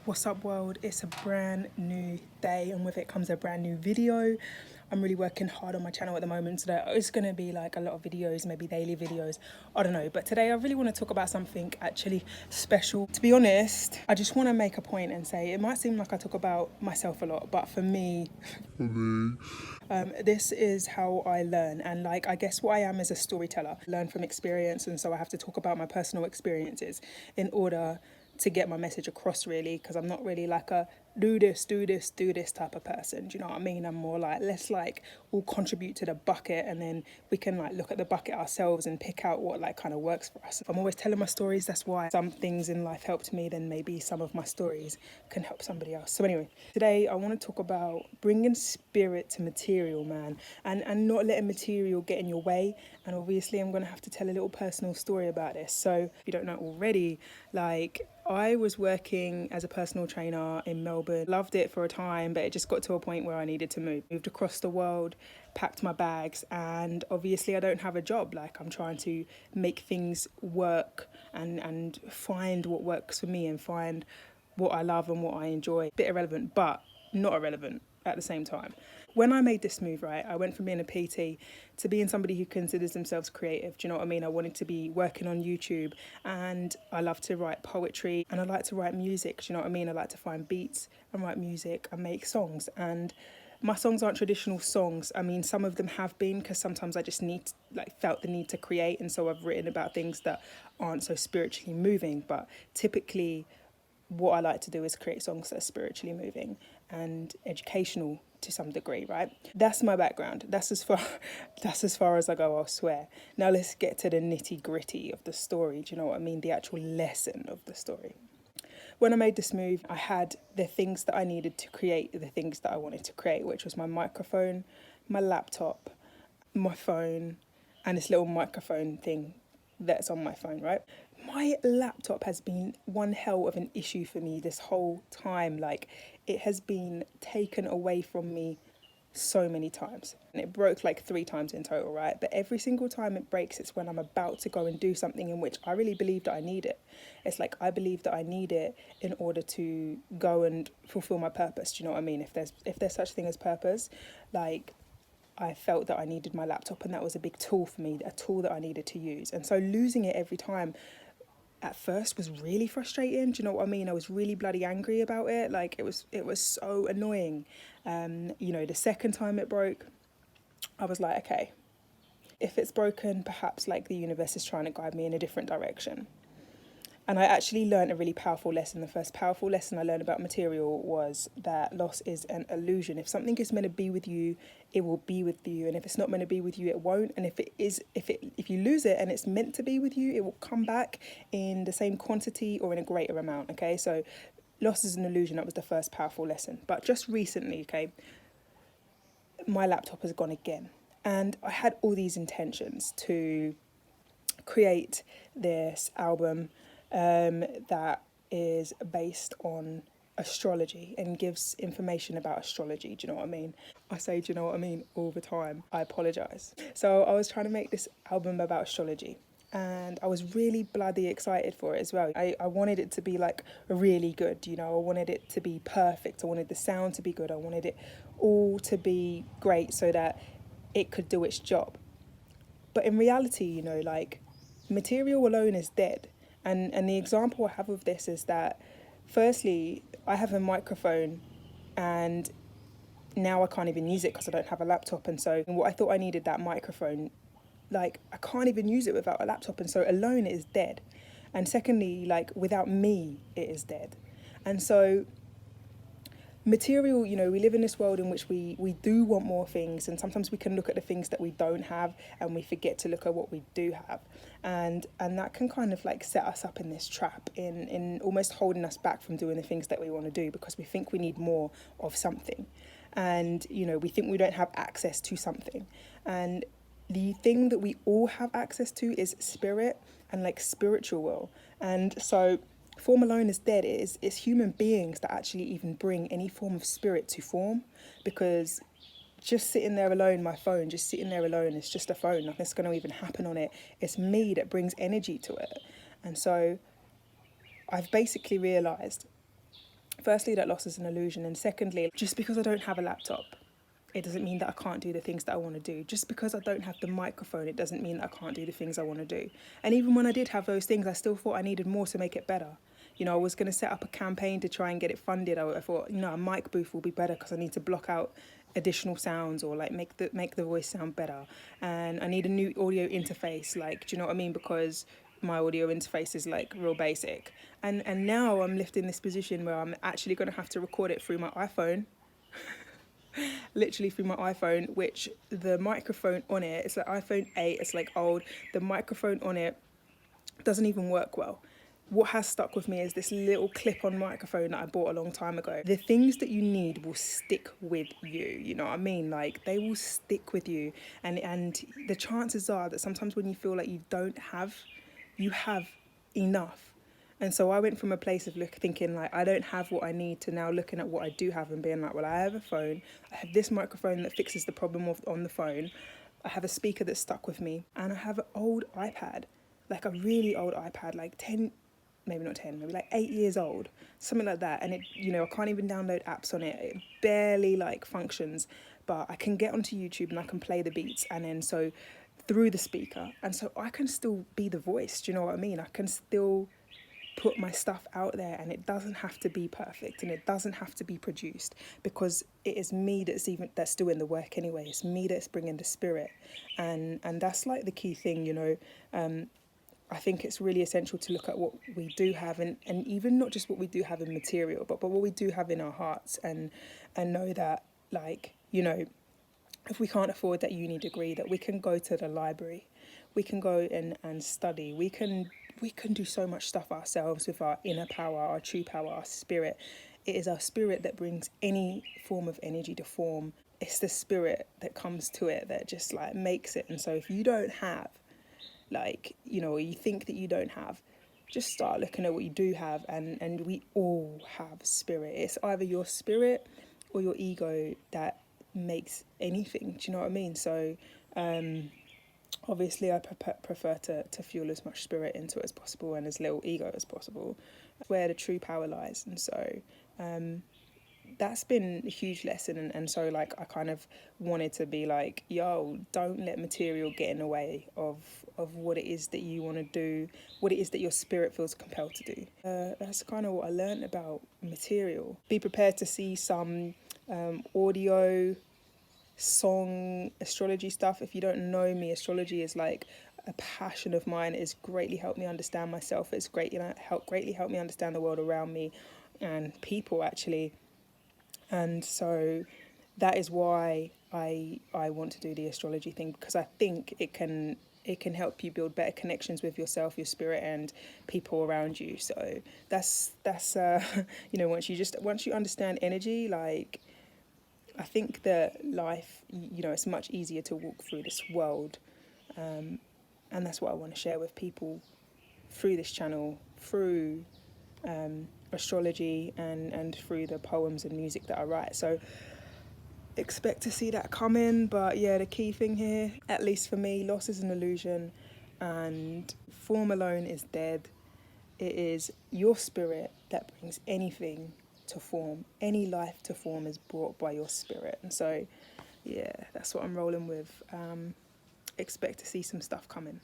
What's up, world? It's a brand new day, and with it comes a brand new video. I'm really working hard on my channel at the moment, so that it's going to be like a lot of videos, maybe daily videos, I don't know. But today I really want to talk about something actually special. To be honest, I just want to make a point and say it might seem like I talk about myself a lot, but for me, this is how I learn. And like, I guess what I am is a storyteller. I learn from experience, and so I have to talk about my personal experiences in order to get my message across, really, because I'm not really like a do this type of person. Do you know what I mean? I'm more like, let's like all contribute to the bucket, and then we can like look at the bucket ourselves and pick out what like kind of works for us. If I'm always telling my stories, that's why some things in life helped me, then maybe some of my stories can help somebody else. So anyway, today I want to talk about bringing spirit to material, man, and not letting material get in your way. And obviously I'm going to have to tell a little personal story about this. So if you don't know already, like, I was working as a personal trainer in Melbourne, loved it for a time, but it just got to a point where I needed to move. Moved across the world, packed my bags, and obviously I don't have a job. Like, I'm trying to make things work and find what works for me and find what I love and what I enjoy. Bit irrelevant, but not irrelevant at the same time. When I made this move, right, I went from being a PT to being somebody who considers themselves creative. Do you know what I mean? I wanted to be working on YouTube, and I love to write poetry, and I like to write music. Do you know what I mean? I like to find beats and write music and make songs. And my songs aren't traditional songs. I mean, some of them have been, because sometimes I just felt the need to create, and so I've written about things that aren't so spiritually moving. But typically, what I like to do is create songs that are spiritually moving and educational to some degree, right? That's my background. That's as far as I go, I'll swear. Now let's get to the nitty-gritty of the story. Do you know what I mean? The actual lesson of the story. When I made this move, I had the things that I needed to create the things that I wanted to create, which was my microphone, my laptop, my phone, and this little microphone thing that's on my phone, right? My laptop has been one hell of an issue for me this whole time. Like, it has been taken away from me so many times. And it broke like 3 times in total, right? But every single time it breaks, it's when I'm about to go and do something in which I really believe that I need it. It's like, I believe that I need it in order to go and fulfill my purpose. Do you know what I mean? If there's such thing as purpose, like, I felt that I needed my laptop, and that was a big tool for me, a tool that I needed to use. And so losing it every time at first was really frustrating. Do you know what I mean? I was really bloody angry about it. Like, it was so annoying. The second time it broke, I was like, okay, if it's broken, perhaps like the universe is trying to guide me in a different direction. And I actually learned a really powerful lesson. The first powerful lesson I learned about material was that loss is an illusion. If something is meant to be with you, it will be with you. And if it's not meant to be with you, it won't. And if you lose it and it's meant to be with you, it will come back in the same quantity or in a greater amount. Okay, so loss is an illusion. That was the first powerful lesson. But just recently, okay, my laptop has gone again. And I had all these intentions to create this album that is based on astrology and gives information about astrology. Do you know what I mean? I say, do you know what I mean, all the time. I apologise. So I was trying to make this album about astrology, and I was really bloody excited for it as well. I wanted it to be like really good, you know. I wanted it to be perfect. I wanted the sound to be good. I wanted it all to be great so that it could do its job. But in reality, you know, like, material alone is dead. And the example I have of this is that, firstly, I have a microphone, and now I can't even use it because I don't have a laptop. And so what I thought I needed, that microphone, like, I can't even use it without a laptop. And so alone it is dead. And secondly, like, without me, it is dead. And so material, you know, we live in this world in which we do want more things, and sometimes we can look at the things that we don't have and we forget to look at what we do have, and that can kind of like set us up in this trap, in almost holding us back from doing the things that we want to do, because we think we need more of something, and, you know, we think we don't have access to something. And the thing that we all have access to is spirit and like spiritual will. And so form alone is dead. It's human beings that actually even bring any form of spirit to form, because just sitting there alone, my phone, just sitting there alone, it's just a phone. Nothing's going to even happen on it. It's me that brings energy to it. And so I've basically realised firstly, that loss is an illusion, and secondly, just because I don't have a laptop, it doesn't mean that I can't do the things that I want to do. Just because I don't have the microphone, it doesn't mean that I can't do the things I want to do. And even when I did have those things, I still thought I needed more to make it better. You know, I was going to set up a campaign to try and get it funded. I thought, you know, a mic booth will be better because I need to block out additional sounds, or like make the voice sound better. And I need a new audio interface. Like, do you know what I mean? Because my audio interface is like real basic. And now I'm left in this position where I'm actually going to have to record it through my iPhone, literally through my iPhone, which the microphone on it, it's like iPhone 8, it's like old. The microphone on it doesn't even work well. What has stuck with me is this little clip-on microphone that I bought a long time ago. The things that you need will stick with you know what I mean? Like, they will stick with you. And the chances are that sometimes when you feel like you have enough. And so I went from a place of thinking like I don't have what I need, to now looking at what I do have and being like, well, I have a phone, I have this microphone that fixes the problem on the phone, I have a speaker that's stuck with me, and I have an old iPad, like a really old iPad, like 10, maybe not 10, maybe like 8 years old, something like that. And it, you know, I can't even download apps on it. It barely like functions, but I can get onto YouTube and I can play the beats, and then so through the speaker, and so I can still be the voice. Do you know what I mean? I can still put my stuff out there, and it doesn't have to be perfect, and it doesn't have to be produced, because it is me that's doing the work anyway. It's me that's bringing the spirit, and that's like the key thing, you know. I think it's really essential to look at what we do have, and even not just what we do have in material, but what we do have in our hearts, and know that, like, you know, if we can't afford that uni degree, that we can go to the library, we can go and study, we can do so much stuff ourselves with our inner power, our true power, our spirit. It is our spirit that brings any form of energy to form. It's the spirit that comes to it that just like makes it. And so if you don't have, like, you know, or you think that you don't have, just start looking at what you do have, and we all have spirit. It's either your spirit or your ego that makes anything. Do you know what I mean? So obviously I prefer to fuel as much spirit into it as possible and as little ego as possible. That's where the true power lies. And so that's been a huge lesson, and so like I kind of wanted to be like, yo, don't let material get in the way of what it is that you want to do, what it is that your spirit feels compelled to do. That's kind of what I learned about material. Be prepared to see some audio, song, astrology stuff. If you don't know me, astrology is like a passion of mine. It's greatly helped me understand myself. It's greatly helped me understand the world around me and people, actually. And so that is why I want to do the astrology thing, because I think it can help you build better connections with yourself, your spirit, and people around you. So that's you know, once you understand energy, like, I think that life, you know, it's much easier to walk through this world, and that's what I want to share with people through this channel, through astrology, and through the poems and music that I write. So expect to see that coming. But yeah, the key thing here, at least for me, loss is an illusion, and form alone is dead. It is your spirit that brings anything to form. Any life to form is brought by your spirit. And so yeah, that's what I'm rolling with. Expect to see some stuff coming.